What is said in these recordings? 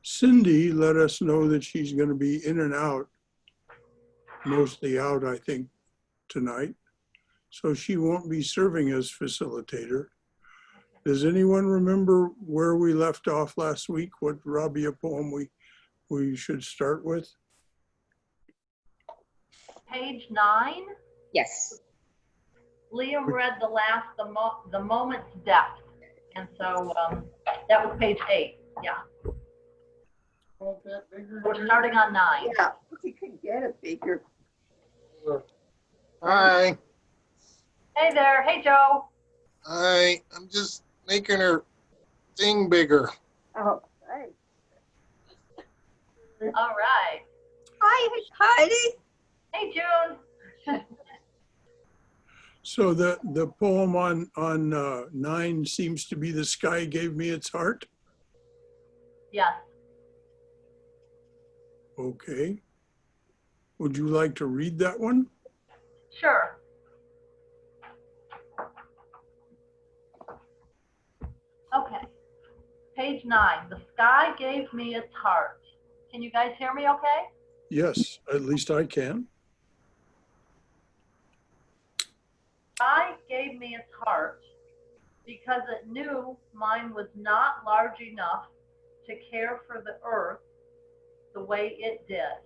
Cindy let us know that she's going to be in and out, mostly out, I think, tonight. So she won't be serving as facilitator. Does anyone remember where we left off last week? What Rabia poem we should start with? Page 9. Yes. Liam read the last, the moment's depth. And so that was page 8. Yeah. We're starting on 9. Yeah, if we could get it bigger. Hi. Hey there. Hey, Joe. Hi. I'm just making her thing bigger. Oh, thanks. All right. Hi, Heidi. Hey, June. So the poem on 9 seems to be The Sky Gave Me Its Heart. Yes. Okay. Would you like to read that one? Sure. Okay. Page 9. The sky gave me its heart. Can you guys hear me okay? Yes, at least I can. Sky gave me its heart because it knew mine was not large enough to care for the earth the way it did.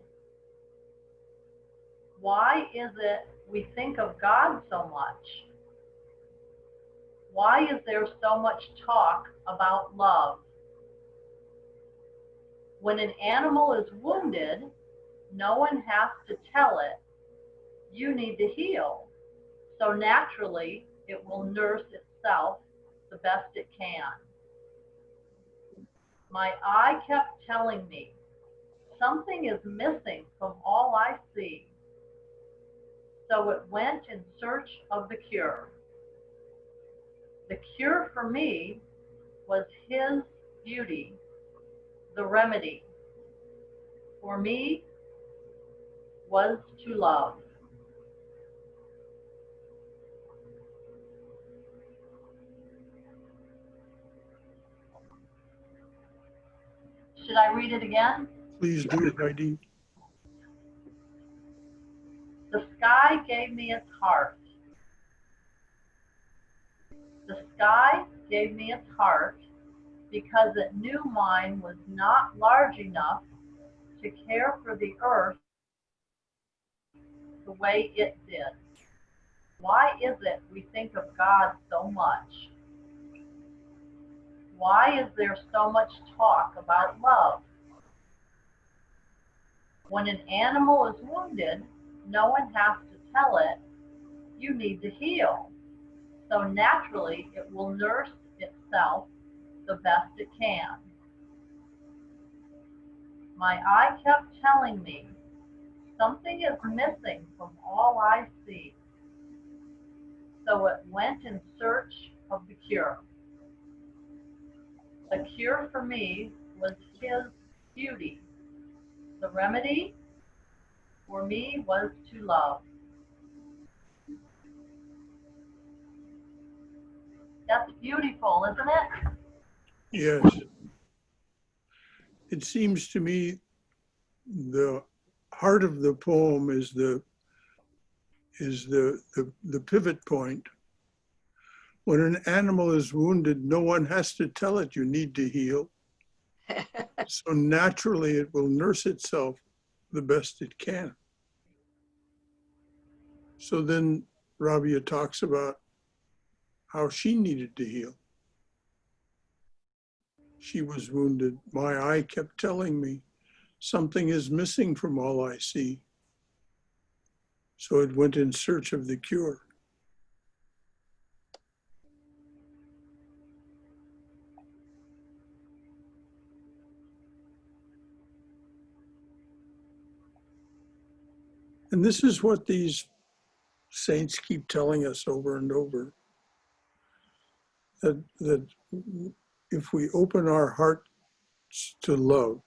Why is it we think of God so much? Why is there so much talk about love? When an animal is wounded, no one has to tell it, you need to heal. So naturally, it will nurse itself the best it can. My eye kept telling me, something is missing from all I see. So it went in search of the cure. The cure for me was his beauty, the remedy for me was to love. Should I read it again? Please do, Heidi. The sky gave me its heart. The sky gave me its heart because it knew mine was not large enough to care for the earth the way it did. Why is it we think of God so much? Why is there so much talk about love? When an animal is wounded, no one has to tell it, you need to heal. So naturally, it will nurse itself the best it can. My eye kept telling me, something is missing from all I see. So it went in search of the cure. The cure for me was his beauty. The remedy for me was to love. That's beautiful, isn't it? Yes. It seems to me the heart of the poem is the pivot point. When an animal is wounded, no one has to tell it you need to heal. So naturally it will nurse itself the best it can. So then Rabia talks about how she needed to heal. She was wounded. My eye kept telling me something is missing from all I see. So it went in search of the cure. And this is what these saints keep telling us over and over, that if we open our hearts to love,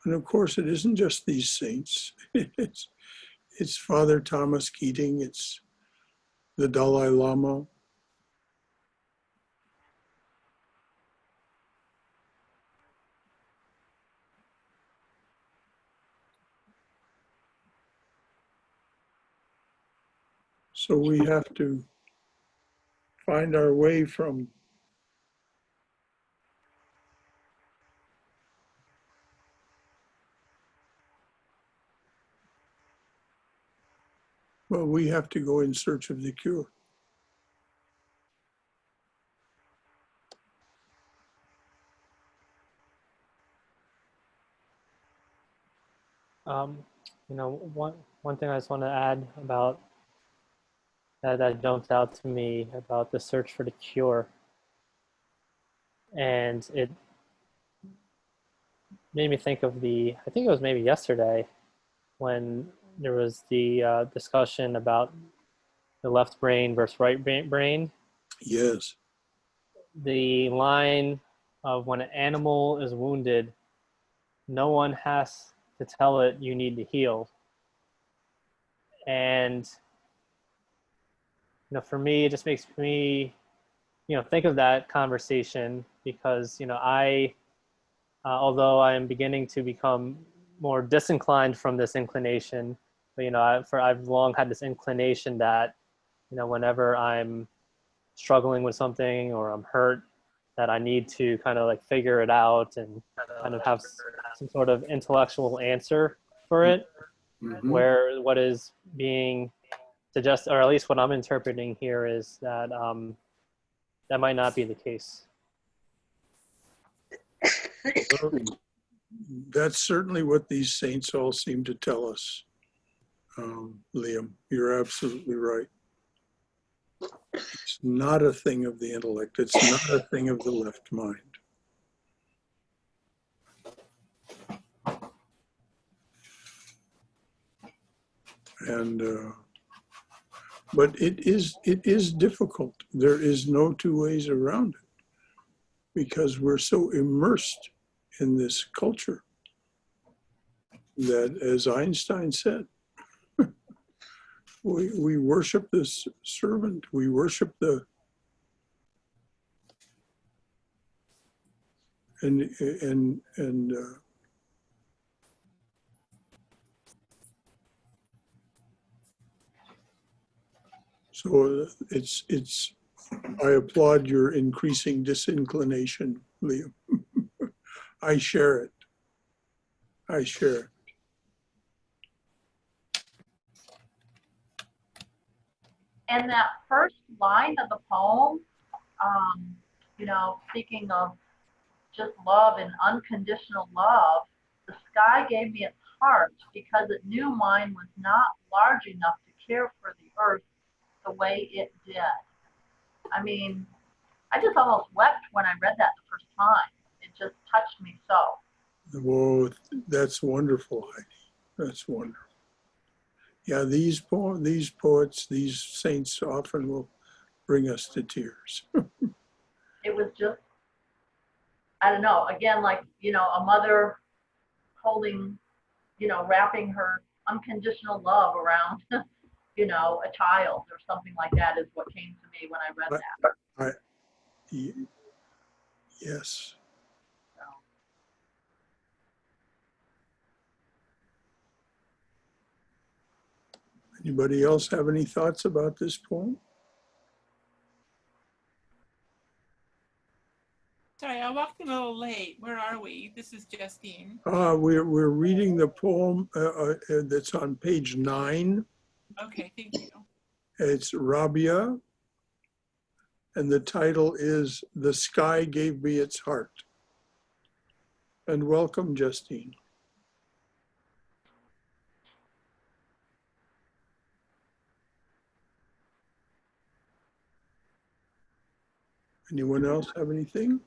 and of course it isn't just these saints, it's Father Thomas Keating, it's the Dalai Lama, So we have to find our way from well, we have to go in search of the cure. You know, one thing I just want to add about that jumped out to me about the search for the cure, and it made me think of I think it was maybe yesterday when there was the discussion about the left brain versus right brain. Yes. The line of when an animal is wounded, no one has to tell it you need to heal. And for me, it just makes me, think of that conversation because, although I am beginning to become more disinclined from this inclination, but, I've long had this inclination that, whenever I'm struggling with something or I'm hurt, that I need to kind of like figure it out and kind of have some sort of intellectual answer for it, where what is being suggested, or at least what I'm interpreting here, is that that might not be the case. That's certainly what these saints all seem to tell us. Liam, you're absolutely right. It's not a thing of the intellect. It's not a thing of the left mind. And but it is difficult. There is no two ways around it because we're so immersed in this culture that, as Einstein said, we worship this servant. We worship so it's I applaud your increasing disinclination, Liam. I share it. I share it. And that first line of the poem, speaking of just love and unconditional love, the sky gave me its heart because it knew mine was not large enough to care for the earth the way it did. I mean, I just almost wept when I read that the first time. It just touched me so. Whoa, that's wonderful, Heidi. That's wonderful. Yeah, these poets, these saints often will bring us to tears. It was just, I don't know, again, like, a mother holding, wrapping her unconditional love around, a child or something like that is what came to me when I read that. Yes. So. Anybody else have any thoughts about this poem? Sorry, I walked in a little late. Where are we? This is Justine. We're reading the poem that's on page 9. Okay, thank you. It's Rabia, and the title is "The Sky Gave Me Its Heart." And welcome, Justine. Anyone else have anything?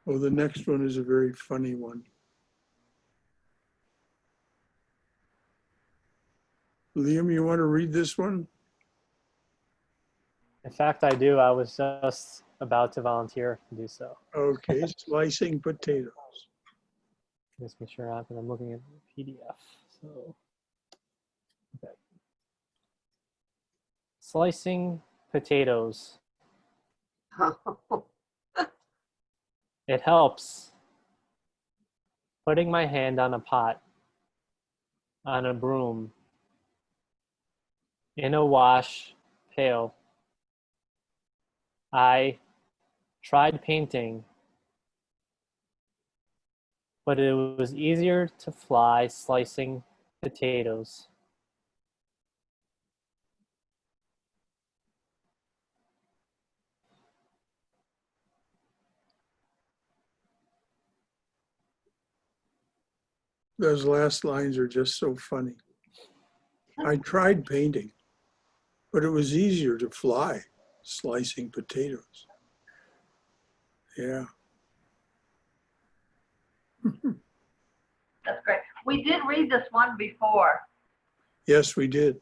Oh, the next one is a very funny one. Liam, you want to read this one? In fact, I do. I was just about to volunteer to do so. Okay, slicing potatoes. Just make sure I'm looking at the PDF. So, okay. Slicing potatoes. It helps. Putting my hand on a pot, on a broom, in a wash pail. I tried painting, but it was easier to fly slicing potatoes. Those last lines are just so funny. I tried painting, but it was easier to fly slicing potatoes. Yeah. That's great. We did read this one before. Yes, we did.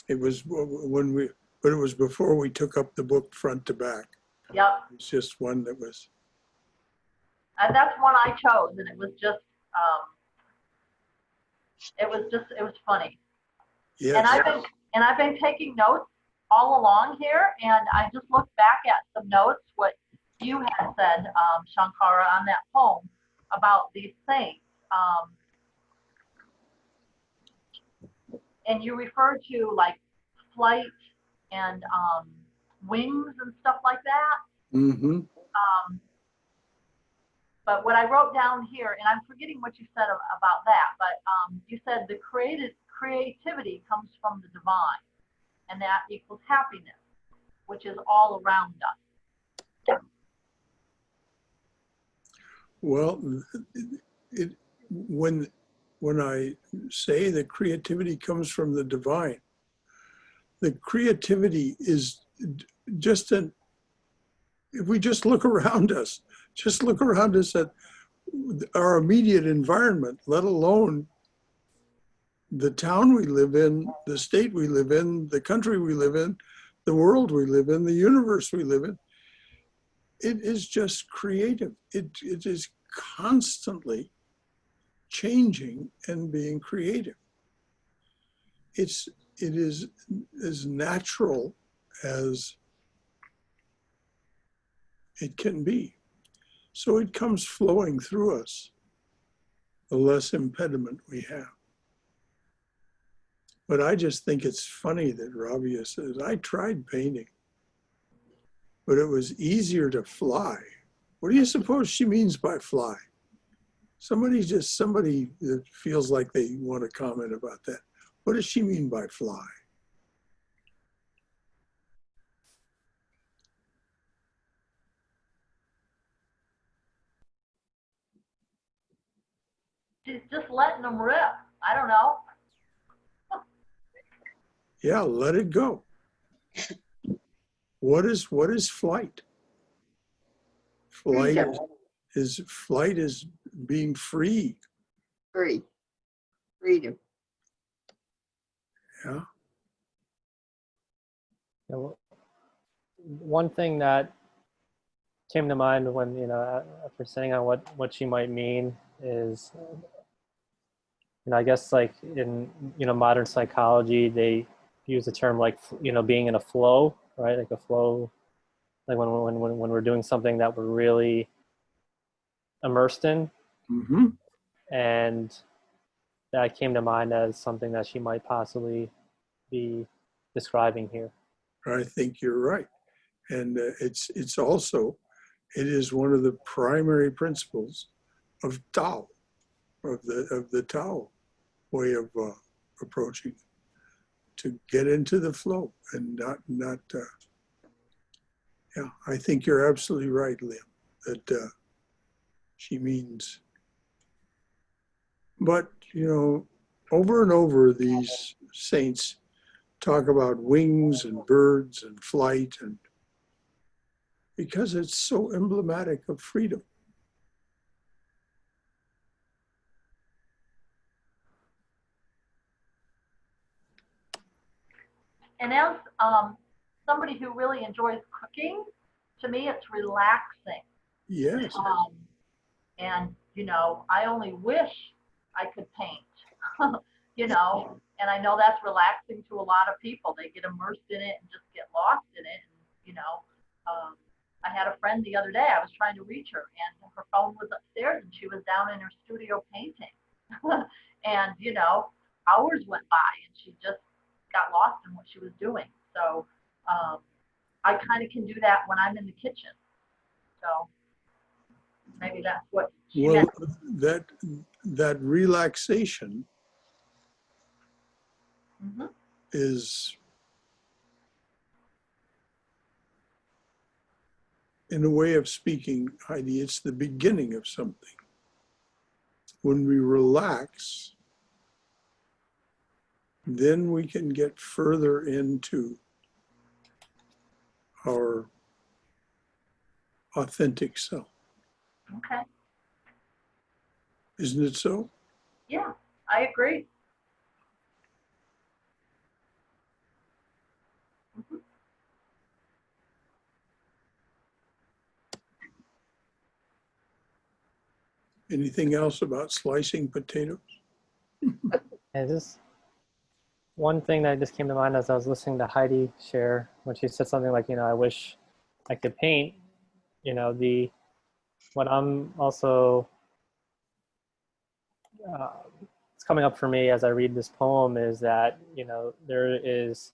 It was when we, but it was before we took up the book front to back. Yep. It's just one that was. And that's one I chose, and it was funny. Yes. And I've been taking notes all along here, and I just looked back at some notes, what you had said, Shankara, on that poem about these things. And you referred to like flight and wings and stuff like that. Mm-hmm. But what I wrote down here, and I'm forgetting what you said about that, but you said the creativity comes from the divine, and that equals happiness, which is all around us. Well, when I say that creativity comes from the divine, the creativity is just if we just look around us at our immediate environment, let alone the town we live in, the state we live in, the country we live in, the world we live in, the universe we live in. It is just creative. It is constantly changing and being creative. It is as natural as it can be. So it comes flowing through us, the less impediment we have. But I just think it's funny that Rabia says, I tried painting, but it was easier to fly. What do you suppose she means by fly? Somebody that feels like they want to comment about that. What does she mean by fly? She's just letting them rip. I don't know. Yeah, let it go. What is flight? Flight is being free. Free. Freedom. Yeah. You know, one thing that came to mind when, after saying on what she might mean is, I guess like in, modern psychology, they use the term like, being in a flow, right? Like a flow, like when we're doing something that we're really immersed in. Mm-hmm. And that came to mind as something that she might possibly be describing here. I think you're right. And it's also, it is one of the primary principles of Tao, of the Tao way of approaching, to get into the flow and not yeah, I think you're absolutely right, Liam, that she means. But, over and over, these saints talk about wings and birds and flight, and because it's so emblematic of freedom. And as somebody who really enjoys cooking, to me it's relaxing. Yes. And I only wish I could paint, And I know that's relaxing to a lot of people. They get immersed in it and just get lost in it. And, you know, I had a friend the other day, I was trying to reach her and her phone was upstairs and she was down in her studio painting. And, you know, hours went by and she just got lost in what she was doing. So I kind of can do that when I'm in the kitchen. So maybe that's what she Well, meant. that relaxation Mhm. is, in a way of speaking, Heidi, it's the beginning of something. When we relax, then we can get further into our authentic self. Okay. Isn't it so? Yeah, I agree. Mhm. Anything else about slicing potatoes? And just one thing that just came to mind as I was listening to Heidi share when she said something like, you know, I wish I could paint, you know, what I'm also, it's coming up for me as I read this poem is that, you know, there is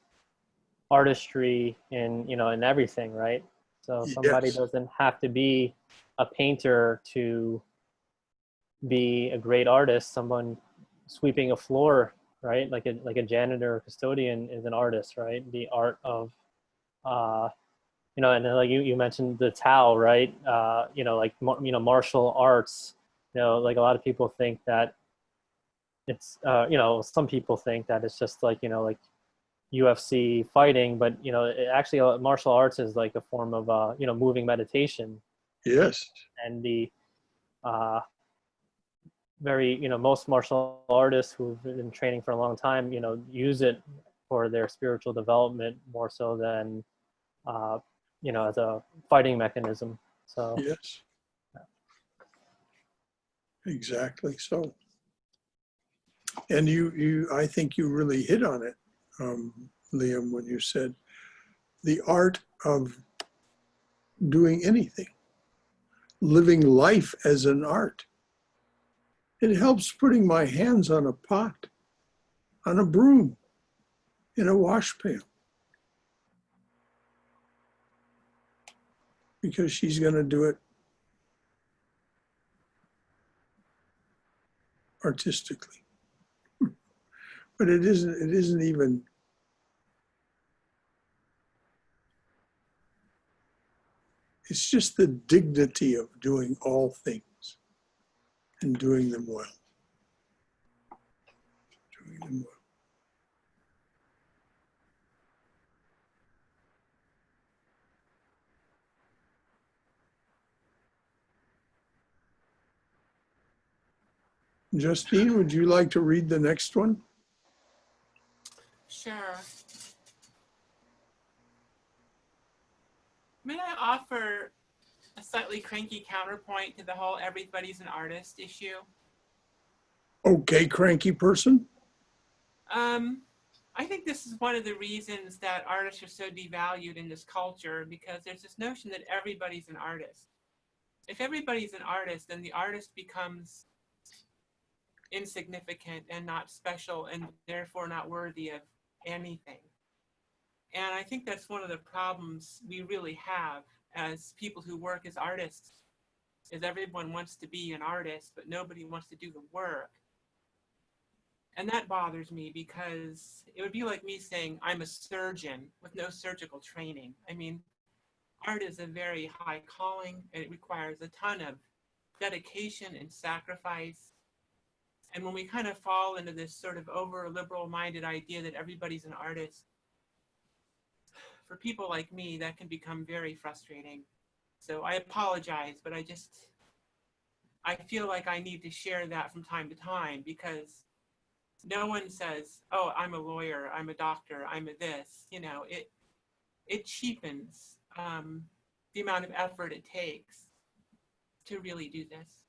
artistry in, you know, in everything, right? So somebody Yes, doesn't have to be a painter to be a great artist. Someone sweeping a floor, right? Like a janitor or custodian is an artist, right? The art of, uh, you know, and then like you mentioned the Tao, right? You know, like you know, martial arts. You know, like a lot of people think that it's, you know, some people think that it's just like, you know, like UFC fighting, but you know, actually, martial arts is like a form of, you know, moving meditation, yes, and the uh, very, you know, most martial artists who've been training for a long time, you know, use it for their spiritual development more so than, uh, you know, as a fighting mechanism. So, yes, exactly so. And I think you really hit on it, Liam, when you said the art of doing anything, living life as an art. It helps putting my hands on a pot, on a broom, in a wash pail, because she's going to do it artistically. But it isn't even, it's just the dignity of doing all things and doing them well. Doing them well. Justine, would you like to read the next one? Sure. May I offer a slightly cranky counterpoint to the whole everybody's an artist issue? Okay, cranky person. I think this is one of the reasons that artists are so devalued in this culture, because there's this notion that everybody's an artist. If everybody's an artist, then the artist becomes insignificant and not special and therefore not worthy of anything. And I think that's one of the problems we really have as people who work as artists, is everyone wants to be an artist, but nobody wants to do the work. And that bothers me, because it would be like me saying I'm a surgeon with no surgical training. I mean, art is a very high calling, and it requires a ton of dedication and sacrifice. And when we kind of fall into this sort of over liberal minded idea that everybody's an artist, for people like me, that can become very frustrating. So I apologize, but I feel like I need to share that from time to time, because no one says, oh, I'm a lawyer, I'm a doctor, I'm a this. You know, it cheapens the amount of effort it takes to really do this.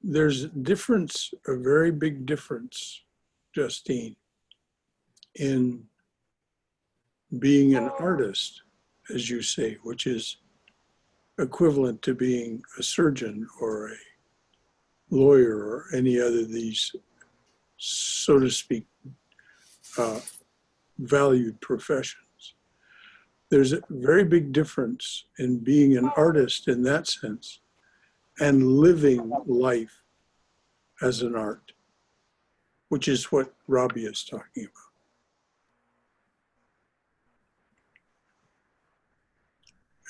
There's a difference, a very big difference, Justine, in being an artist, as you say, which is equivalent to being a surgeon or a lawyer or any other of these, so to speak, valued professions. There's a very big difference in being an artist in that sense and living life as an art, which is what Robbie is talking about.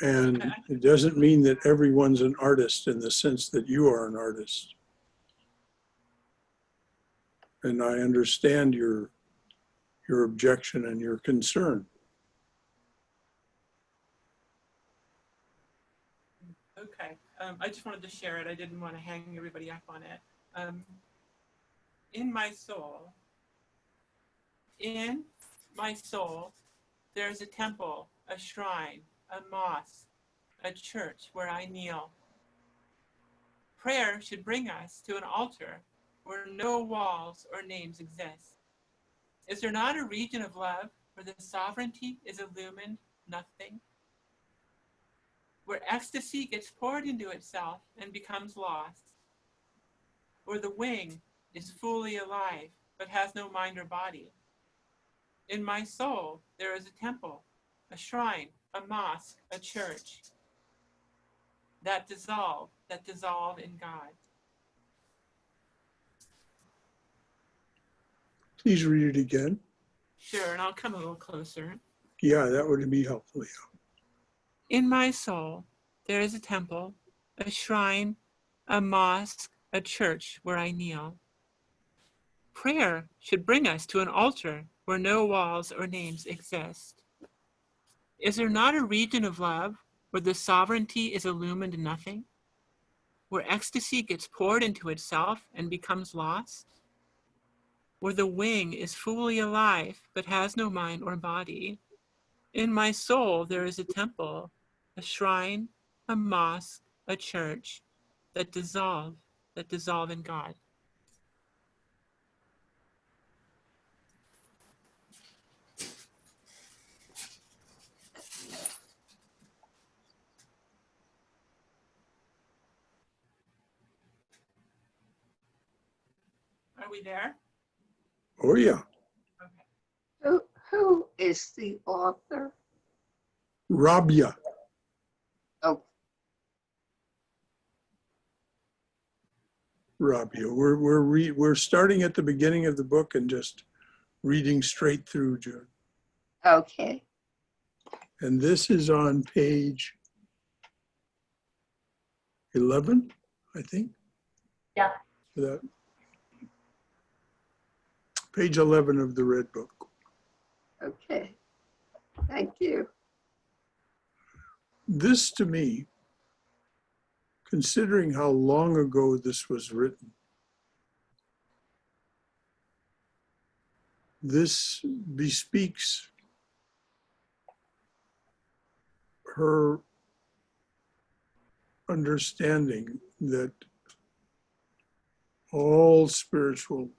And it doesn't mean that everyone's an artist in the sense that you are an artist. And I understand your objection and your concern. Okay, I just wanted to share it. I didn't want to hang everybody up on it. In my soul, there's a temple, a shrine, a mosque, a church where I kneel. Prayer should bring us to an altar where no walls or names exist. Is there not a region of love where the sovereignty is illumined nothing? Where ecstasy gets poured into itself and becomes lost? Where the wing is fully alive but has no mind or body? In my soul, there is a temple, a shrine, a mosque, a church that dissolve in God. Please read it again. Sure, and I'll come a little closer. Yeah, that would be helpful. Yeah. In my soul, there is a temple, a shrine, a mosque, a church where I kneel. Prayer should bring us to an altar where no walls or names exist. Is there not a region of love where the sovereignty is illumined nothing? Where ecstasy gets poured into itself and becomes lost? Where the wing is fully alive but has no mind or body? In my soul there is a temple, a shrine, a mosque, a church that dissolve in God. Are we there? Oh, yeah. Okay. Who is the author? Rabia. Oh, Rabia. We're starting at the beginning of the book and just reading straight through, June. okay. And this is on page 11, I think. Yeah. That page 11 of the Red Book. Okay. Thank you. This, to me, considering how long ago this was written, this bespeaks her understanding that all spiritual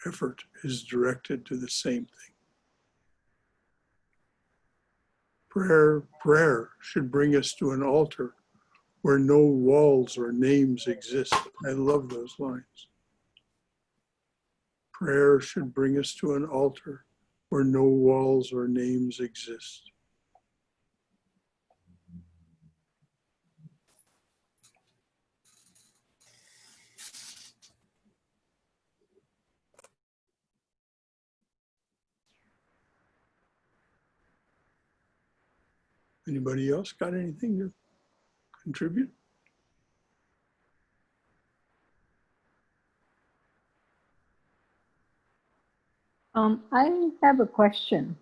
effort is directed to the same thing. Prayer should bring us to an altar where no walls or names exist. I love those lines. Prayer should bring us to an altar where no walls or names exist. Anybody else got anything to contribute? I have a question.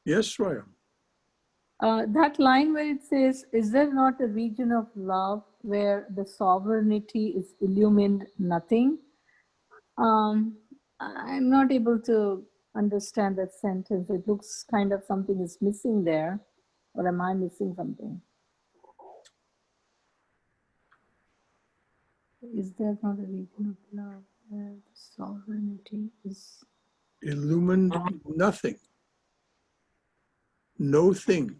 Yes, Swayam. That line where it says, is there not a region of love where the sovereignty is illumined nothing? I'm not able to understand that sentence. It looks kind of something is missing there. Or am I missing something? Is there not a region of love? Sovereignty is. Illumined nothing, no thing,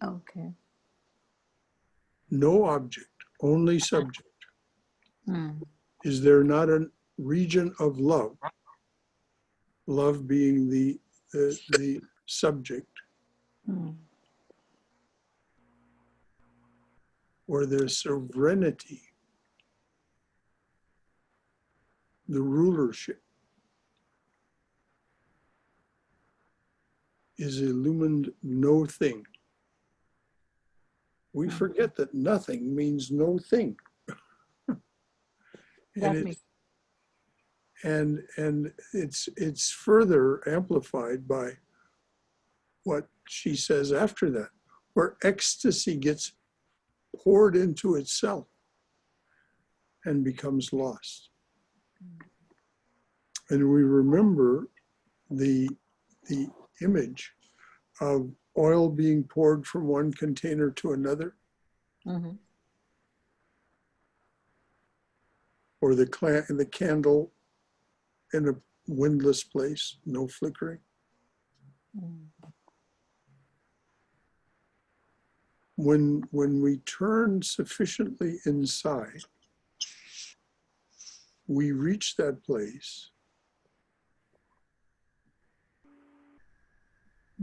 Okay. no object, only subject. Mm. Is there not a region of love, love being the subject, Mm. or there's sovereignty, the rulership, is illumined no thing. We forget that nothing means no thing. That And makes. it's further amplified by what she says after that, where ecstasy gets poured into itself and becomes lost. And we remember the image of oil being poured from one container to another, Mm-hmm. or the candle in a windless place, no flickering. When we turn sufficiently inside, we reach that place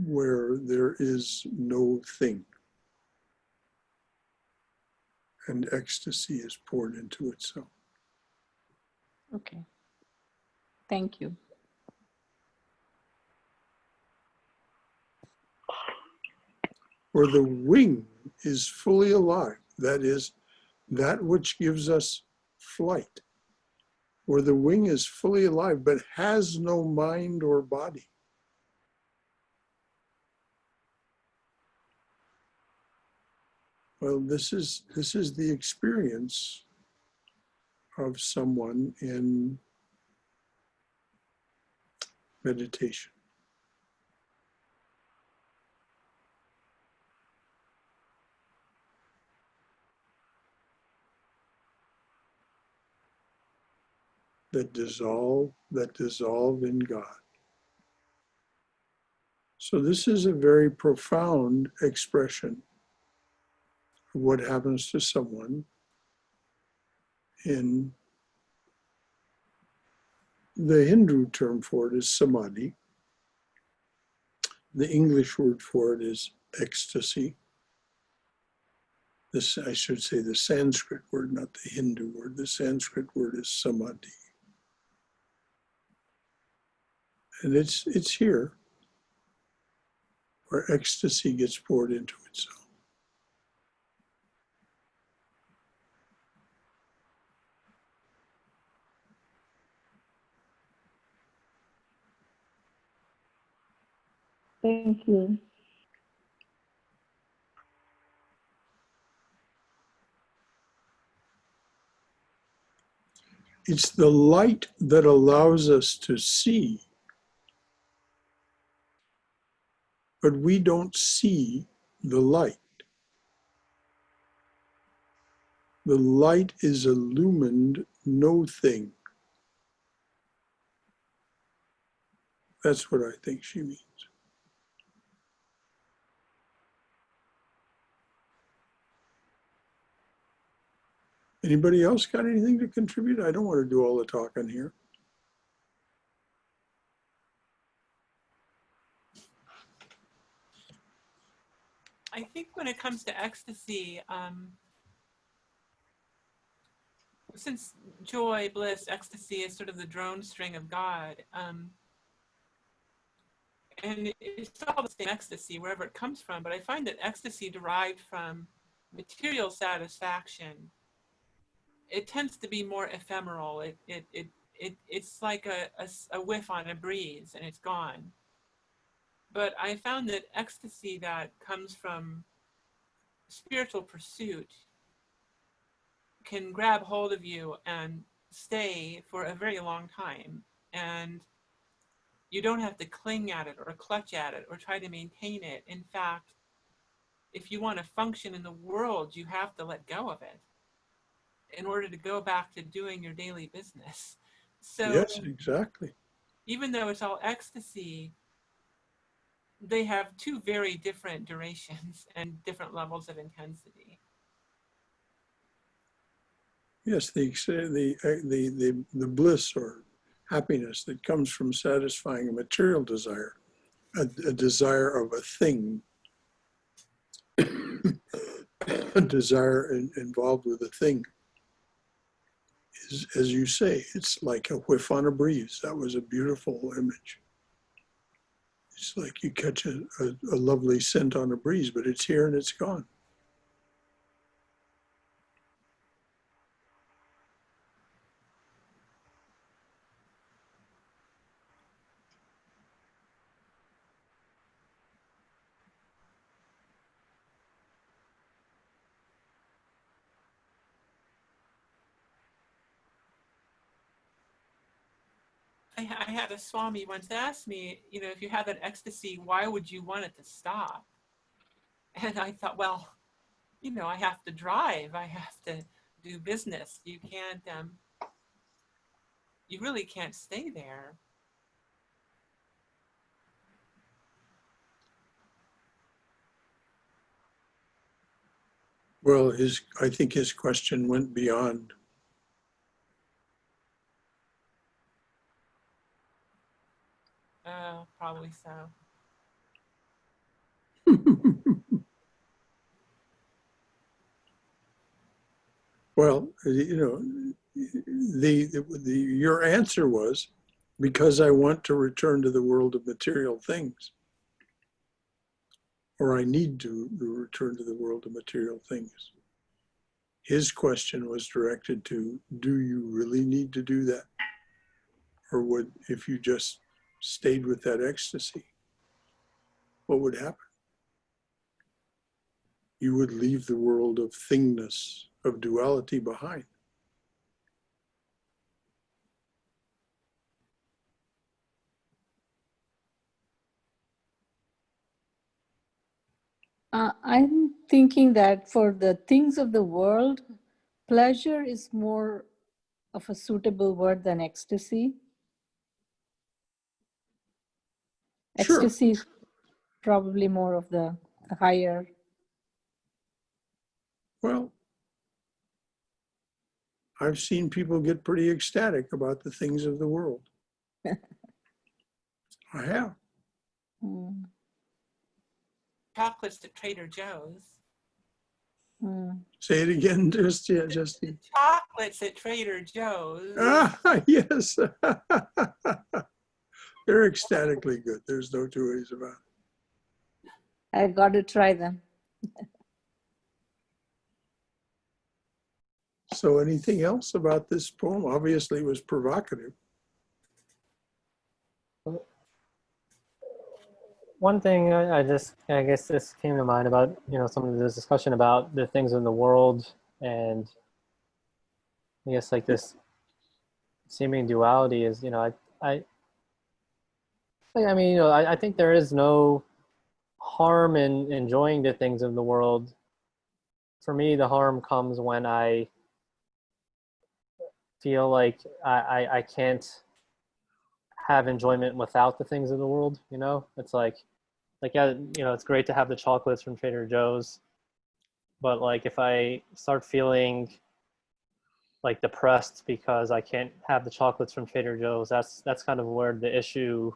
where there is no thing, and ecstasy is poured into itself. Okay. Thank you. Or the wing is fully alive, that is, that which gives us flight. Or the wing is fully alive but has no mind or body. Well, this is the experience of someone in meditation. That dissolve in God. So this is a very profound expression of what happens to someone in the Hindu term for it is samadhi. The English word for it is ecstasy. This, I should say, the Sanskrit word, not the Hindu word. The Sanskrit word is samadhi. And it's here where ecstasy gets poured into itself. Thank you. It's the light that allows us to see, but we don't see the light. The light is illumined no thing. That's what I think she means. Anybody else got anything to contribute? I don't want to do all the talking here. I think when it comes to ecstasy, since joy, bliss, ecstasy is sort of the drone string of God, and it's all the same ecstasy wherever it comes from, but I find that ecstasy derived from material satisfaction, it tends to be more ephemeral. It's like a whiff on a breeze and it's gone. But I found that ecstasy that comes from spiritual pursuit can grab hold of you and stay for a very long time. And you don't have to cling at it or clutch at it or try to maintain it. In fact, if you want to function in the world, you have to let go of it. in order to go back to doing your daily business. So Yes, exactly. even though it's all ecstasy, they have two very different durations and different levels of intensity. Yes, the bliss or happiness that comes from satisfying a material desire, a desire of a thing, a desire involved with a thing, is, as you say, it's like a whiff on a breeze. That was a beautiful image. It's like you catch a lovely scent on a breeze, but it's here and it's gone. I had a Swami once ask me, if you had that ecstasy, why would you want it to stop? And I thought, well, I have to drive, I have to do business. You can't, you really can't stay there. Well, I think his question went beyond. Probably so. Well, your answer was, because I want to return to the world of material things, or I need to return to the world of material things. His question was directed to, do you really need to do that? Or would, if you just stayed with that ecstasy, what would happen? You would leave the world of thingness, of duality behind. I'm thinking that for the things of the world, pleasure is more of a suitable word than ecstasy. Sure. Ecstasy is probably more of the higher. Well, I've seen people get pretty ecstatic about the things of the world. I have. Mm, Chocolates at Trader Joe's. mm. Say it again, just yeah, The just. chocolates at Trader Joe's. Ah, yes. They're ecstatically good. There's no two ways about it. I got to try them. So anything else about this poem? Obviously it was provocative. One thing I guess this came to mind about, some of this discussion about the things in the world, and I guess like this seeming duality is, I think there is no harm in enjoying the things in the world. For me, the harm comes when I feel like I can't have enjoyment without the things of the world. It's like yeah, it's great to have the chocolates from Trader Joe's, but like if I start feeling like depressed because I can't have the chocolates from Trader Joe's, that's kind of where the issue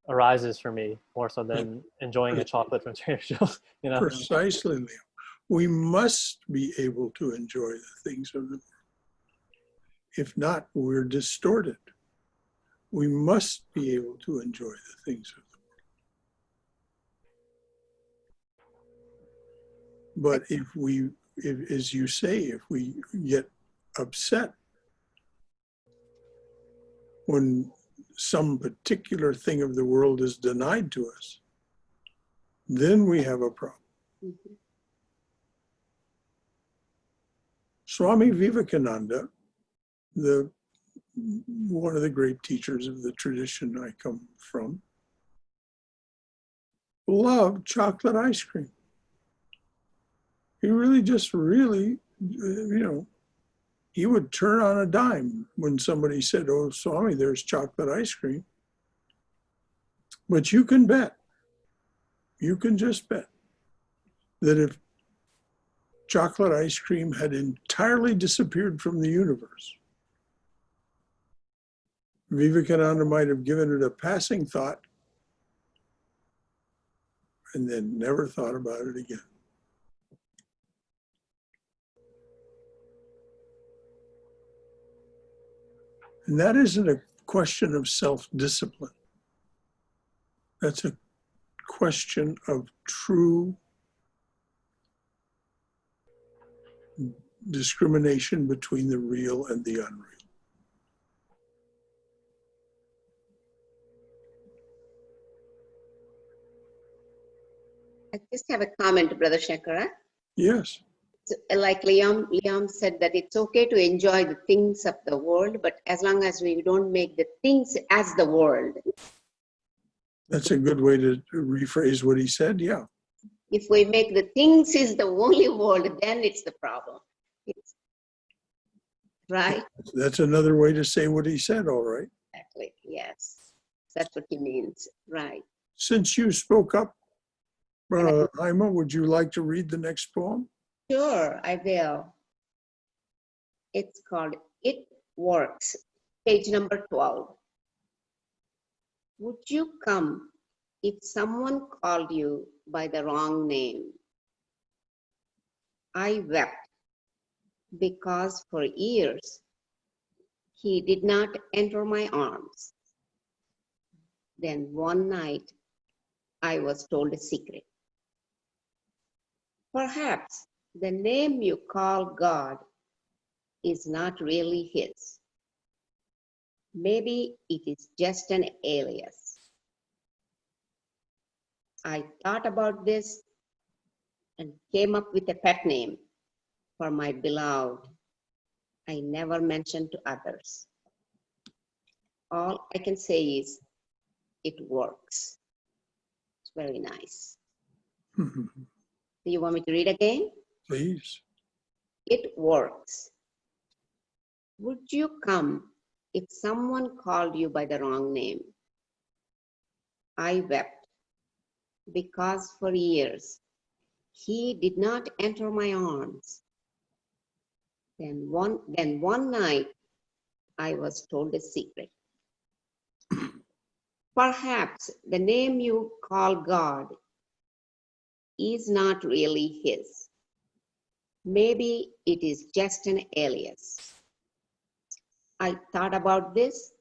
arises for me, more so than enjoying a chocolate from Trader Joe's. Precisely, Leo. We must be able to enjoy the things of the world. If not, we're distorted. We must be able to enjoy the things of the world. But if, as you say, if we get upset when some particular thing of the world is denied to us, then we have a problem. Mhm. Swami Vivekananda, one of the great teachers of the tradition I come from, loved chocolate ice cream. He really you know, he would turn on a dime when somebody said, "Oh, Swami, there's chocolate ice cream." But you can bet, you can just bet that if chocolate ice cream had entirely disappeared from the universe, Vivekananda might have given it a passing thought and then never thought about it again. And that isn't a question of self-discipline. That's a question of true discrimination between the real and the unreal. I just have a comment, Brother Shankara. Yes, Like Liam said that it's okay to enjoy the things of the world, but as long as we don't make the things as the world. that's a good way to rephrase what he said. Yeah. If we make the things is the only world, then it's the problem. It's, right? That's another way to say what he said, all right. Exactly. Yes. That's what he means. Right. Since you spoke up, Haima, would you like to read the next poem? Sure, I will. It's called It Works, page number 12. Would you come if someone called you by the wrong name? I wept because for years he did not enter my arms. Then one night I was told a secret. Perhaps the name you call God is not really his. Maybe it is just an alias. I thought about this and came up with a pet name for my beloved I never mentioned to others. All I can say is it works. It's very nice. Do you want me to read again? Please. It works. Would you come if someone called you by the wrong name? I wept because for years he did not enter my arms. Then one night I was told a secret. Perhaps the name you call God is not really his. Maybe it is just an alias. I thought about this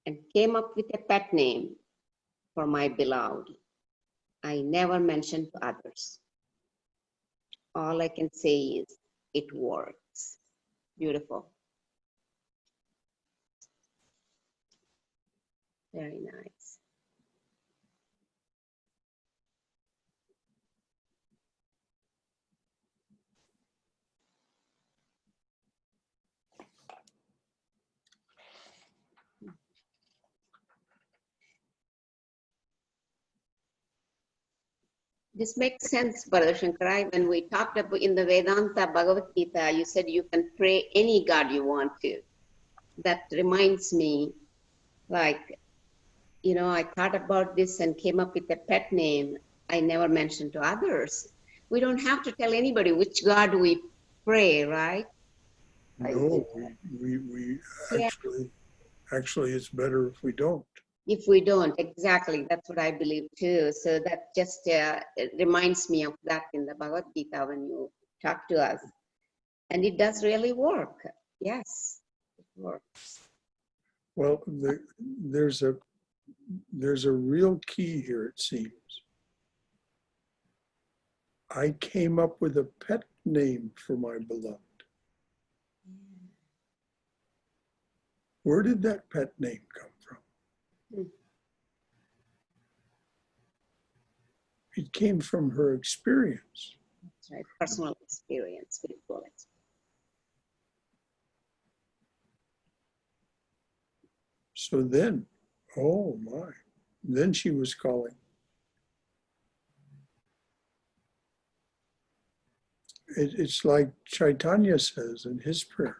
and came up with a pet name for my beloved I never mentioned to others. All I can say is it works. Beautiful. Very nice. This makes sense, Brother Shankara. When we talked about in the Vedanta Bhagavad Gita, you said you can pray any God you want to. That reminds me, like, you know, I thought about this and came up with a pet name I never mentioned to others. We don't have to tell anybody which God we pray, right? No, we Yeah. actually, it's better if we don't. If we don't, exactly. That's what I believe too. So that just it reminds me of that in the Bhagavad Gita when you talk to us. And it does really work. Yes, it works. Well, there's a real key here, it seems. I came up with a pet name for my beloved. Where did that pet name come from? It came from her experience. That's right. Personal experience, spiritual experience. So then, oh my, then she was calling. it's like Chaitanya says in his prayer,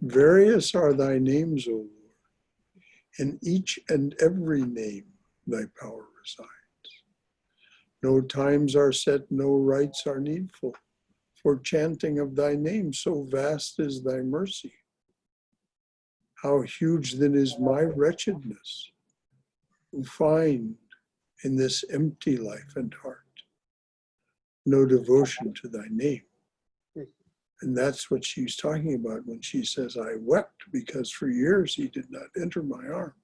various are thy names, O Lord. In each and every name thy power resides. No times are set, no rites are needful. For chanting of thy name, so vast is thy mercy. How huge then is my wretchedness, who find in this empty life and heart no devotion to thy name. And that's what she's talking about when she says, I wept because for years he did not enter my arms.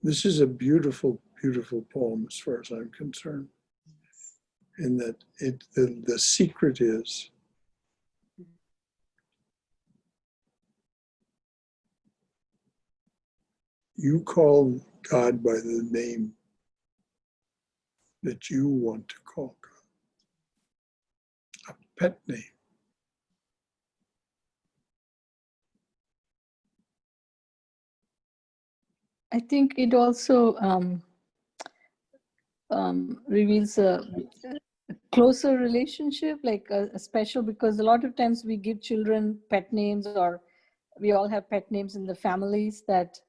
This is a beautiful, beautiful poem as far as I'm concerned. And that the secret is you call God by the name that you want to call God, a pet name. I think it also reveals a closer relationship, like a special, because a lot of times we give children pet names, or we all have pet names in the families that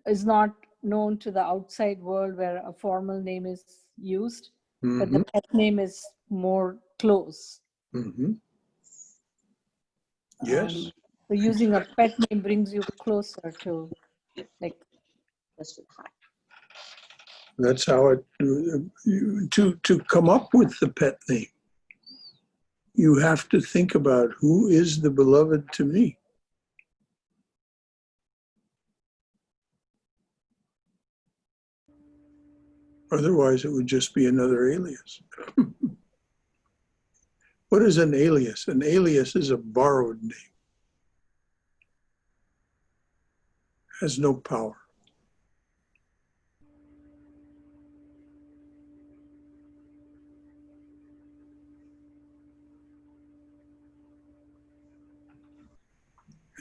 is not known to the outside world where a formal name is used, but the pet name is more close. Yes. So using a pet name brings you closer to, like, That's how it, to come up with the pet name, you have to think about who is the beloved to me. Otherwise, it would just be another alias. What is an alias? An alias is a borrowed name. Has no power.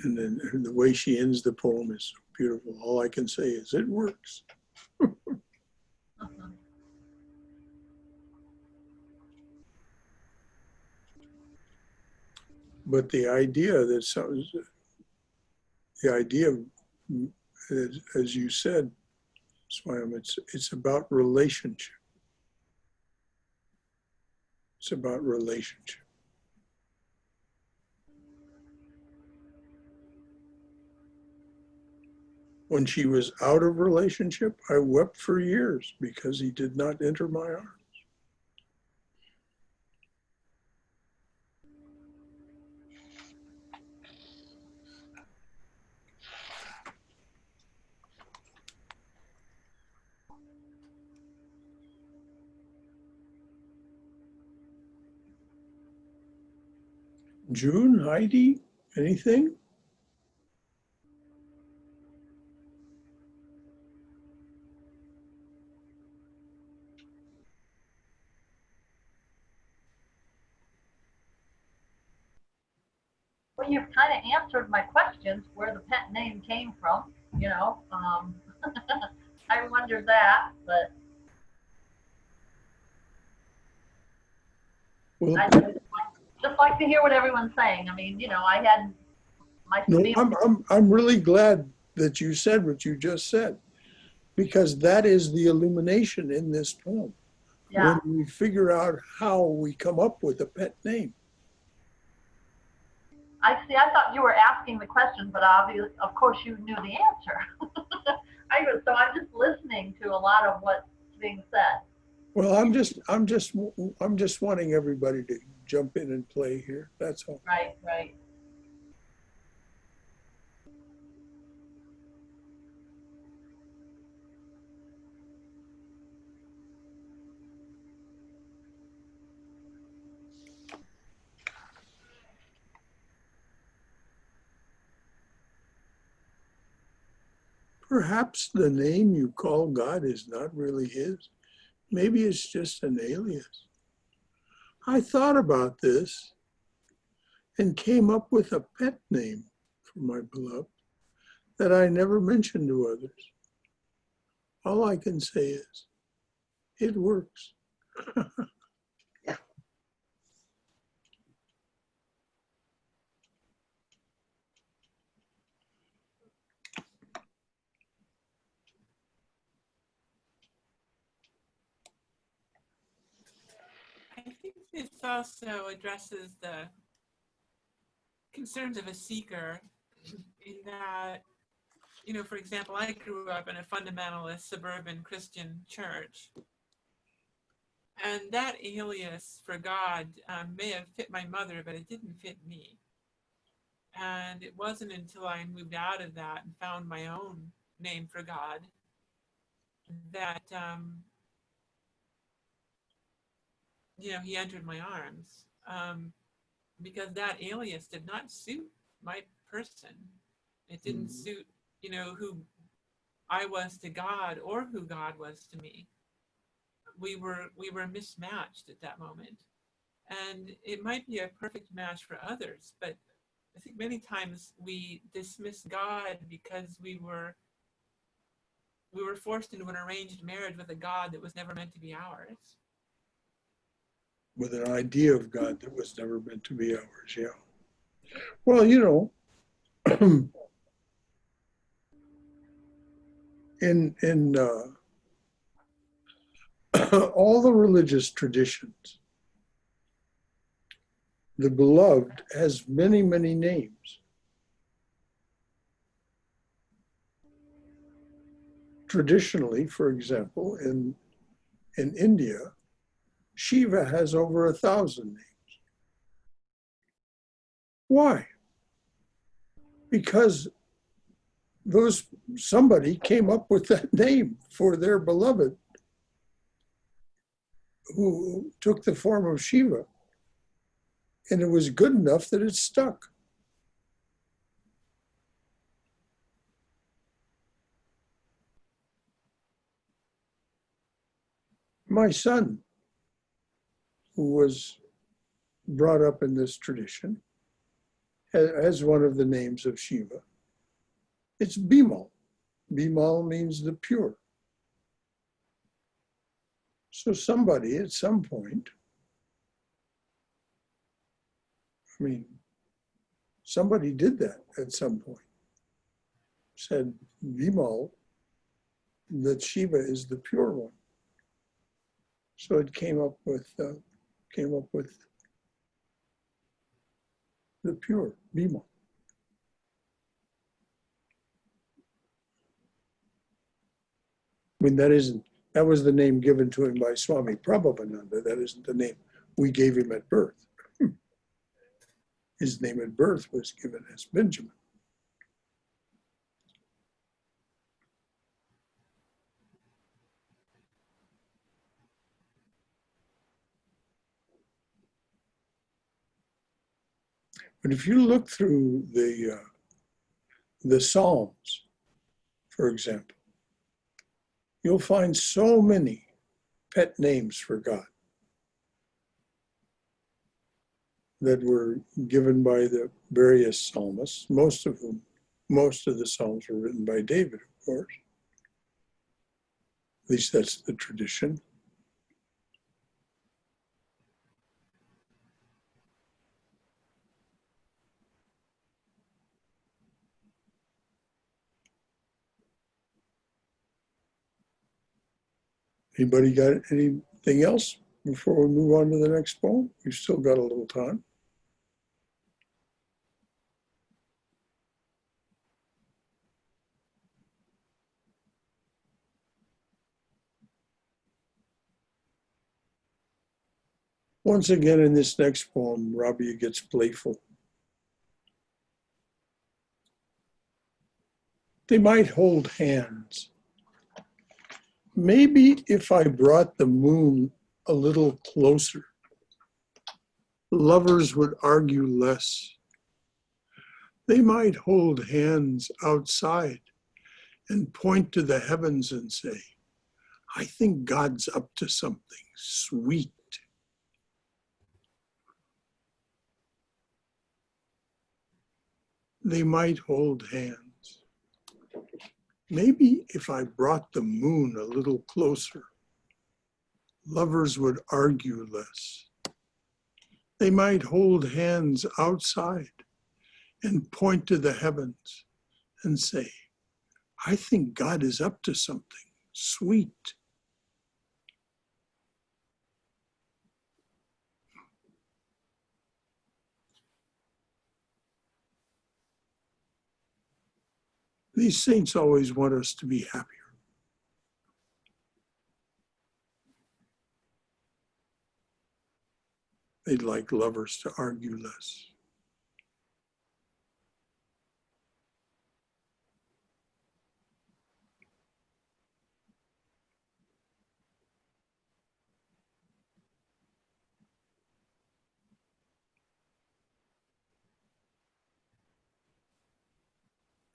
And then the way she ends the poem is so beautiful. All I can say is it works. But the idea that as you said, Swam, it's about relationship. It's about relationship. When she was out of relationship, I wept for years because he did not enter my arms. June, Heidi, anything? Well, you've kind of answered my questions where the pet name came from, you know. I wondered that, but Well, I just like to hear what everyone's saying. I mean, you know, I had my no, spiel. I'm really glad that you said what you just said, because that is the illumination in this poem. Yeah, When we figure out how we come up with a pet name. I see. I thought you were asking the question, but obviously, of course, you knew the answer. So I'm just listening to a lot of what's being said. Well, I'm just wanting everybody to jump in and play here. That's all. Right, right. Perhaps the name you call God is not really his. Maybe it's just an alias. I thought about this and came up with a pet name for my beloved that I never mentioned to others. All I can say is, it works. I think this also addresses the concerns of a seeker in that, you know, for example, I grew up in a fundamentalist suburban Christian church. And that alias for God may have fit my mother, but it didn't fit me. And it wasn't until I moved out of that and found my own name for God that, you know, he entered my arms. Because that alias did not suit my person. It didn't suit, you know, who I was to God or who God was to me. We were mismatched at that moment. And it might be a perfect match for others, but I think many times we dismiss God because we were forced into an arranged marriage with a God that was never meant to be ours. With an idea of God that was never meant to be ours, yeah. Well, you know, in all the religious traditions, the beloved has many, many names. Traditionally, for example, in India, Shiva has over 1,000 names. Why? Because somebody came up with that name for their beloved, who took the form of Shiva, and it was good enough that it stuck. My son, who was brought up in this tradition, has one of the names of Shiva. It's Bimal. Bimal means the pure. So somebody at some point, I mean, somebody did that at some point. Said Bimal, that Shiva is the pure one. So it came up with the pure, Bimal. I mean, that was the name given to him by Swami Prabhupada. That isn't the name we gave him at birth. His name at birth was given as Benjamin. But if you look through the Psalms, for example, you'll find so many pet names for God that were given by the various psalmists, most of the psalms were written by David, of course. At least that's the tradition. Anybody got anything else before we move on to the next poem? We've still got a little time. Once again, in this next poem, Rabia gets playful. They might hold hands. Maybe if I brought the moon a little closer, lovers would argue less. They might hold hands outside and point to the heavens and say, I think God's up to something sweet. They might hold hands. Maybe if I brought the moon a little closer, lovers would argue less. They might hold hands outside and point to the heavens and say, I think God is up to something sweet. These saints always want us to be happier. They'd like lovers to argue less.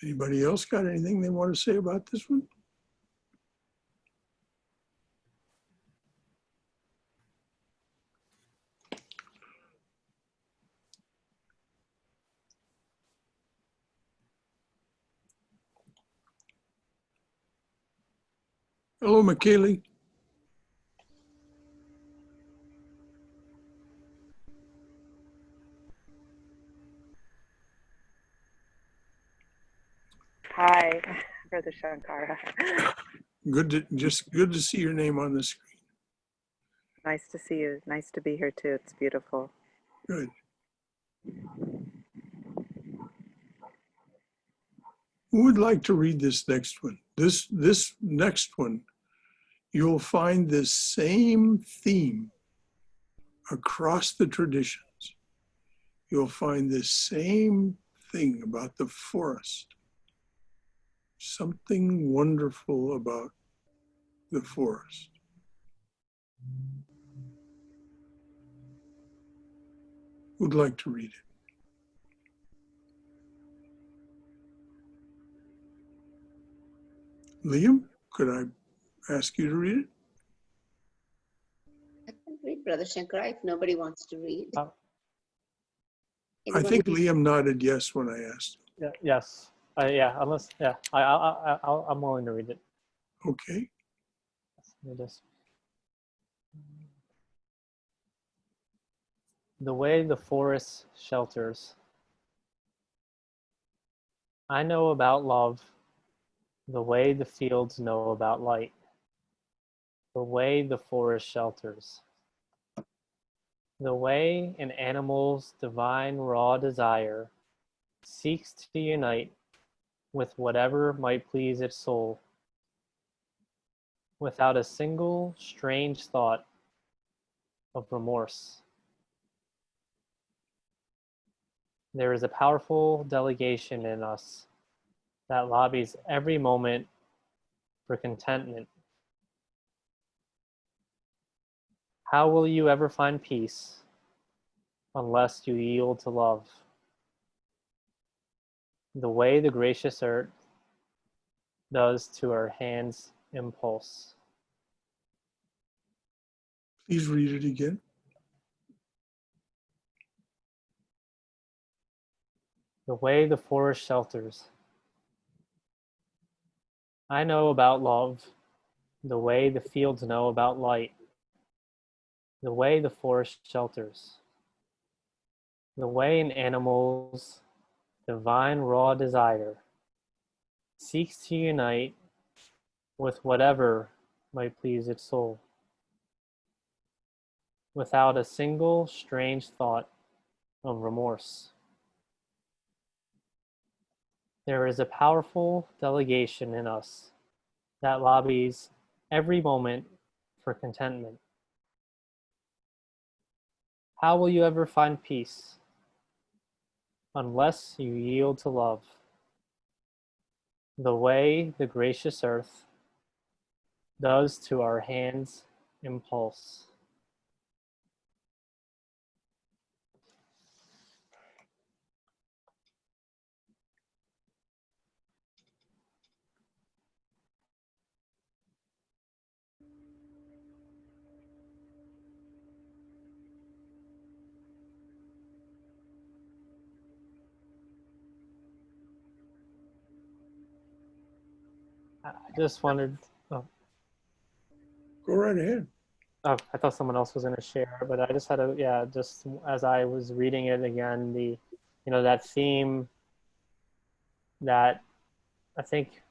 Anybody else got anything they want to say about this one? Hello, McKaylee. Hi, Brother Shankara. Good to see your name on the screen. Nice to see you. Nice to be here too. It's beautiful. Good. Who would like to read this next one? This next one, you'll find this same theme across the traditions. You'll find this same thing about the forest. Something wonderful about the forest. Who'd like to read it? Liam, could I ask you to read it? I can read, Brother Shankara, if nobody wants to read. Oh. I Anyone? think Liam nodded yes when I asked. Yeah, yes. Unless, I'm willing to read it. Okay. Let me just- The way the forest shelters. I know about love, the way the fields know about light, the way the forest shelters, the way an animal's divine raw desire seeks to unite with whatever might please its soul, without a single strange thought of remorse. There is a powerful delegation in us that lobbies every moment for contentment. How will you ever find peace unless you yield to love? The way the gracious earth does to our hands' impulse. Please read it again. The way the forest shelters. I know about love, the way the fields know about light, the way the forest shelters, the way an animal's divine raw desire seeks to unite with whatever might please its soul, without a single strange thought of remorse. There is a powerful delegation in us that lobbies every moment for contentment. How will you ever find peace unless you yield to love? The way the gracious earth does to our hands' impulse. I just wondered. Oh, Go right ahead. oh, I thought someone else was going to share, but I just had a yeah. Just as I was reading it again, that theme that I think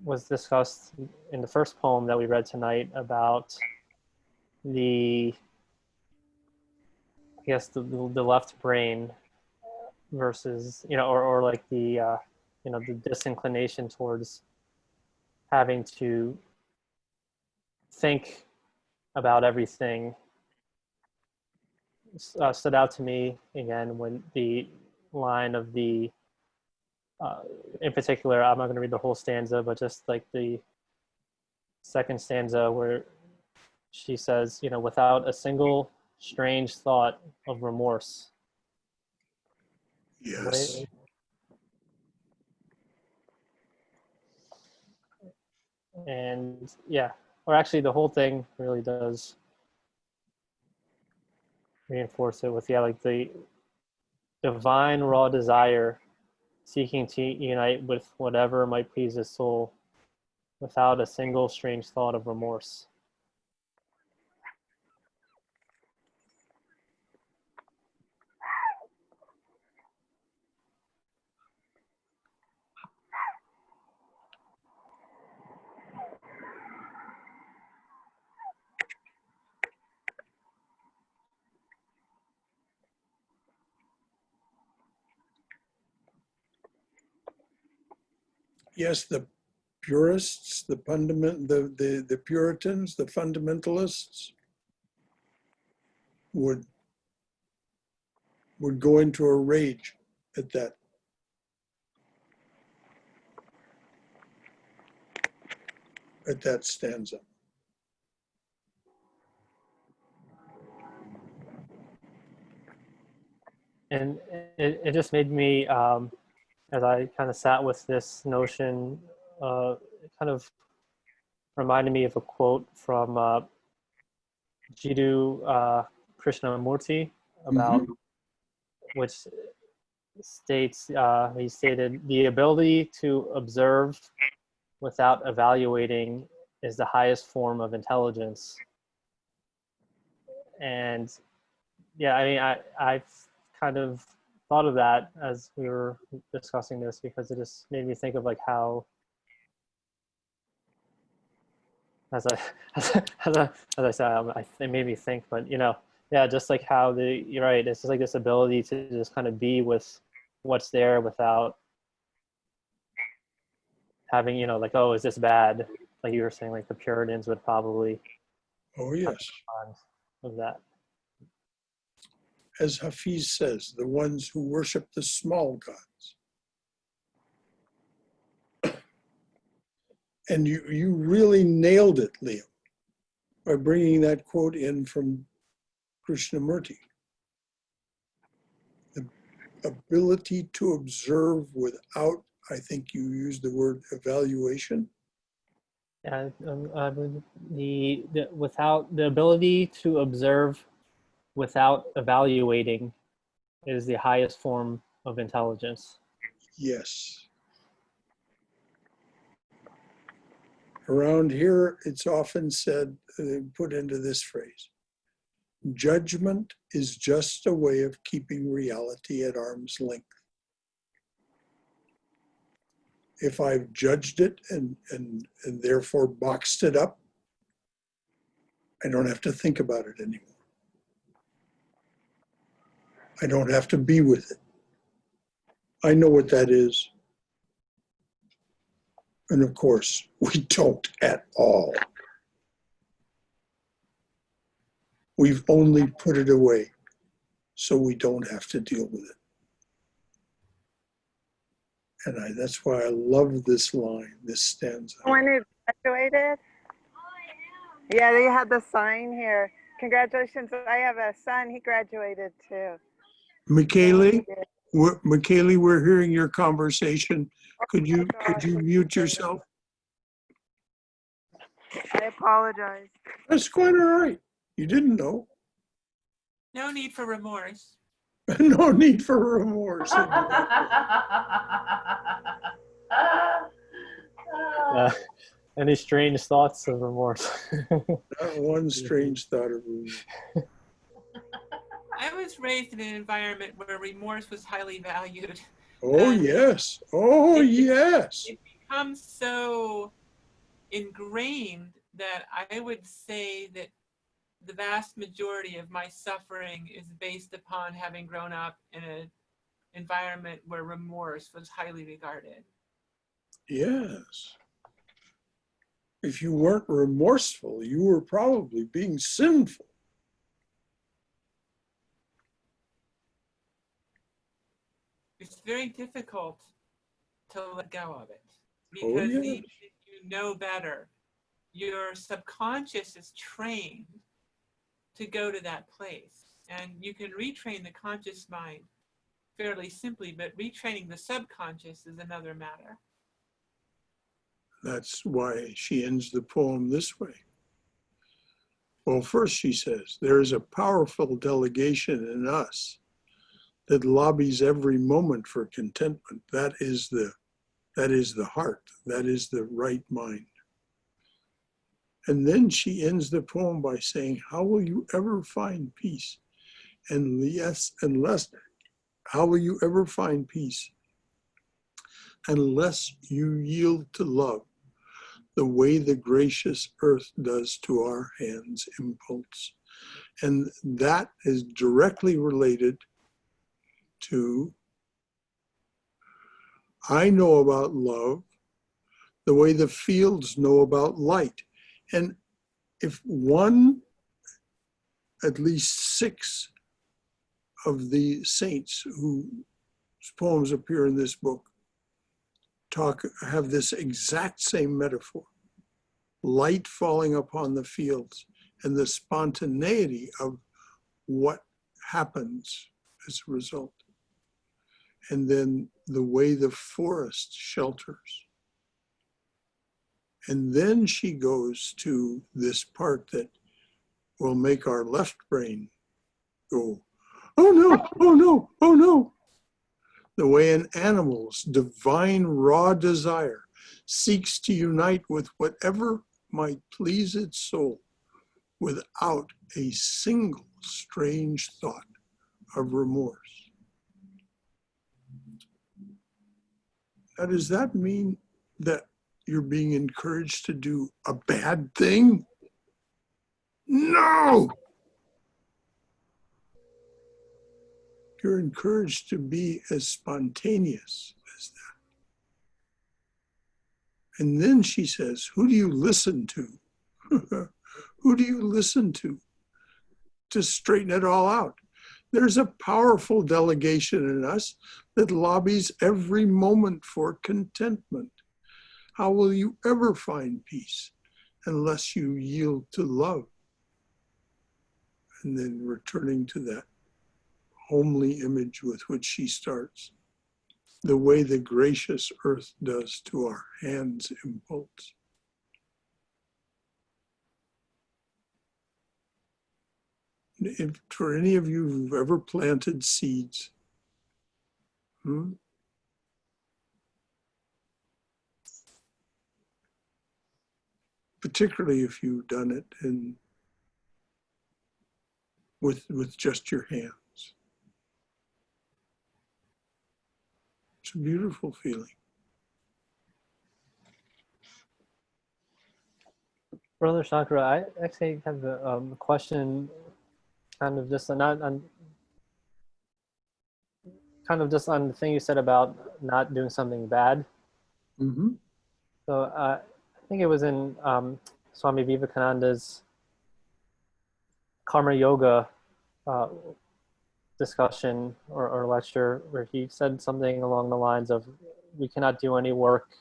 was discussed in the first poem that we read tonight about the I guess the left brain versus or like the disinclination towards having to think about everything stood out to me again when the line of the in particular, I'm not going to read the whole stanza, but just like the second stanza where she says, without a single strange thought of remorse. Yes. Right? And yeah, or actually the whole thing really does reinforce it with like the divine raw desire seeking to unite with whatever might please his soul without a single strange thought of remorse. Yes, the purists, the Puritans, the fundamentalists would go into a rage at that stanza. And it just made me, as I kind of sat with this notion, it kind of reminded me of a quote from Jiddu Krishnamurti about which states, he stated, the ability to observe without evaluating is the highest form of intelligence. And yeah, I mean, I've kind of thought of that as we were discussing this because it just made me think of like how, as I said, it made me think, but yeah, just like how you're right, it's just like this ability to just kind of be with what's there without having, like, oh, is this bad? Like you were saying, like the Puritans would probably Oh, yes. of that. As Hafiz says, the ones who worship the small gods. And you really nailed it, Liam, by bringing that quote in from Krishnamurti. The ability to observe without, I think you used the word evaluation. Yeah, without the ability to observe without evaluating is the highest form of intelligence. Yes. Around here, it's often said, put into this phrase, judgment is just a way of keeping reality at arm's length. If I've judged it and therefore boxed it up, I don't have to think about it anymore. I don't have to be with it. I know what that is. And of course, we don't at all. We've only put it away so we don't have to deal with it. And that's why I love this line, this stanza. When you graduated? Yeah, they had the sign here. Congratulations. I have a son. He graduated too. Michaeli, we're hearing your conversation. Could you mute yourself? I apologize. That's quite all right. You didn't know. No need for remorse. No need for remorse. Any strange thoughts of remorse? Not one strange thought of remorse. I was raised in an environment where remorse was highly valued. Oh, And yes. Oh, yes. it becomes so ingrained that I would say that the vast majority of my suffering is based upon having grown up in an environment where remorse was highly regarded. Yes. If you weren't remorseful, you were probably being sinful. It's very difficult to let go of it Oh, because yes. even if you know better, your subconscious is trained to go to that place. And you can retrain the conscious mind fairly simply, but retraining the subconscious is another matter. That's why she ends the poem this way. Well, first she says, there is a powerful delegation in us that lobbies every moment for contentment. That is the heart. That is the right mind. And then she ends the poem by saying, how will you ever find peace? And yes, unless, how will you ever find peace? Unless you yield to love the way the gracious earth does to our hands' impulse. And that is directly related to, I know about love the way the fields know about light. And if one, at least 6 of the saints whose poems appear in this book have this exact same metaphor, light falling upon the fields and the spontaneity of what happens as a result. And then the way the forest shelters. And then she goes to this part that will make our left brain go, oh no, oh no, oh no. The way an animal's divine raw desire seeks to unite with whatever might please its soul without a single strange thought of remorse. Now, does that mean that you're being encouraged to do a bad thing? No! You're encouraged to be as spontaneous as that. And then she says, who do you listen to? Who do you listen to straighten it all out? There's a powerful delegation in us that lobbies every moment for contentment. How will you ever find peace unless you yield to love? And then returning to that homely image with which she starts, the way the gracious earth does to our hands' impulse. If, for any of you who've ever planted seeds, particularly if you've done it with just your hands, it's a beautiful feeling. Brother Shankara, I actually have a question, kind of just on the thing you said about not doing something bad. Mm-hmm. So I think it was in Swami Vivekananda's Karma Yoga discussion or lecture, where he said something along the lines of, we cannot do any work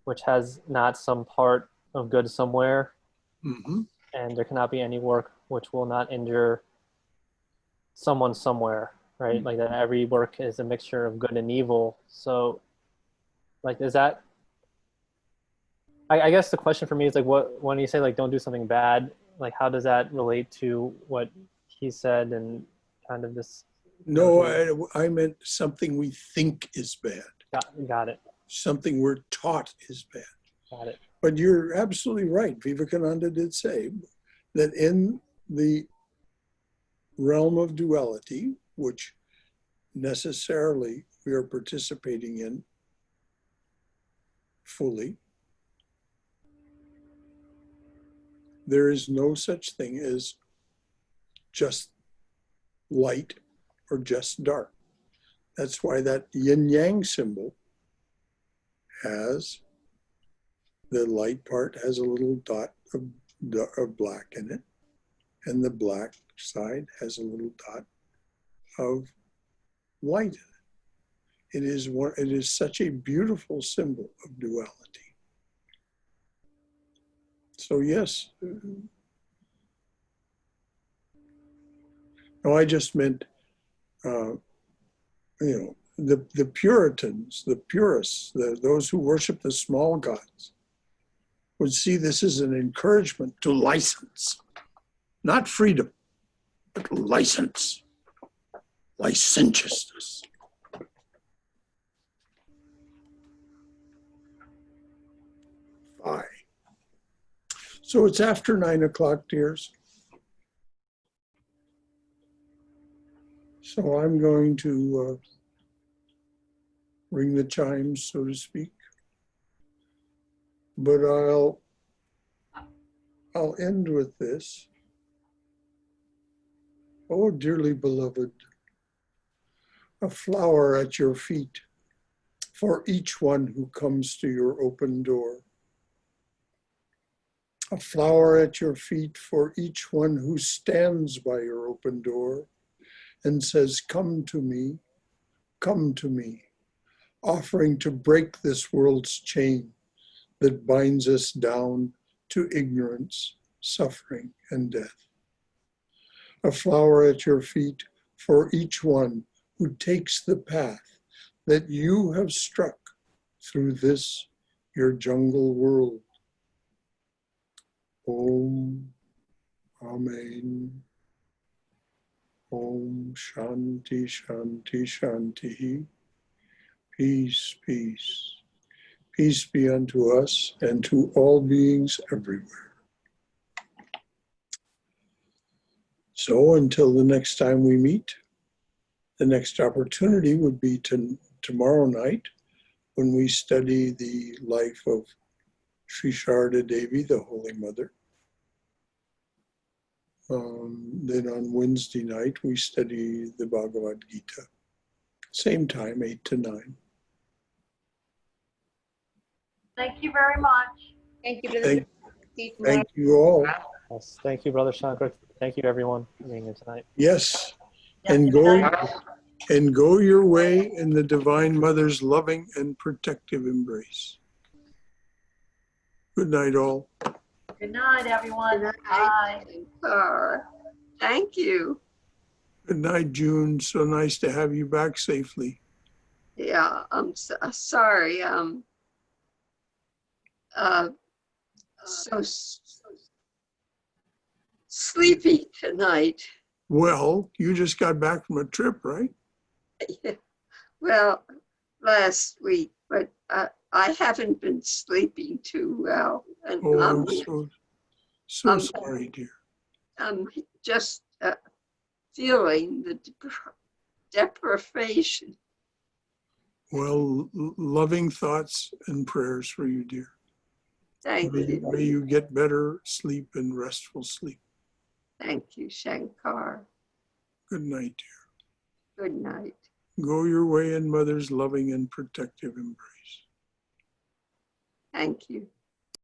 which has not some part of good somewhere. Mm-hmm. And there cannot be any work which will not injure someone somewhere, right? Like that every work is a mixture of good and evil. So like, is that, I guess the question for me is like, what, when you say like, don't do something bad, like how does that relate to what he said and kind of this? No, I meant something we think is bad. Got it. Something we're taught is bad. Got it. But you're absolutely right. Vivekananda did say that in the realm of duality, which necessarily we are participating in fully, there is no such thing as just light or just dark. That's why that yin-yang symbol has, the light part has a little dot of black in it, and the black side has a little dot of light in it. It is such a beautiful symbol of duality. So yes, no, I just meant, the Puritans, the purists, those who worship the small gods, would see this as an encouragement to license, not freedom, but license, licentiousness. Bye. So it's after 9 o'clock, dears. So I'm going to ring the chimes, so to speak. But I'll end with this. Oh, dearly beloved, a flower at your feet for each one who comes to your open door. A flower at your feet for each one who stands by your open door and says, come to me, offering to break this world's chain that binds us down to ignorance, suffering, and death. A flower at your feet for each one who takes the path that you have struck through this, your jungle world. Om, Amen. Om Shanti Shanti Shanti. Peace, peace. Peace be unto us and to all beings everywhere. So until the next time we meet, the next opportunity would be tomorrow night when we study the life of Sri Sharda Devi, the Holy Mother. Then on Wednesday night, we study the Bhagavad Gita. Same time, 8 to 9. Thank you very much. Thank you, Brother. Thank you all. Yes. Thank you, Brother Shankar. Thank you, everyone, for being here tonight. Yes, Yes, and good night. go your way in the Divine Mother's loving and protective embrace. Good night, all. Good night, everyone. Good Bye. night. Thank you. Good night, June. So nice to have you back safely. Yeah, I'm sorry. So sleepy tonight. Well, you just got back from a trip, right? Well, last week, but I haven't been sleeping too well. And Oh, I'm so sorry, dear. I'm just feeling the deprivation. Well, loving thoughts and prayers for you, dear. Thank you. May you get better sleep and restful sleep. Thank you, Shankar. Good night, dear. Good night. Go your way in Mother's loving and protective embrace. Thank you.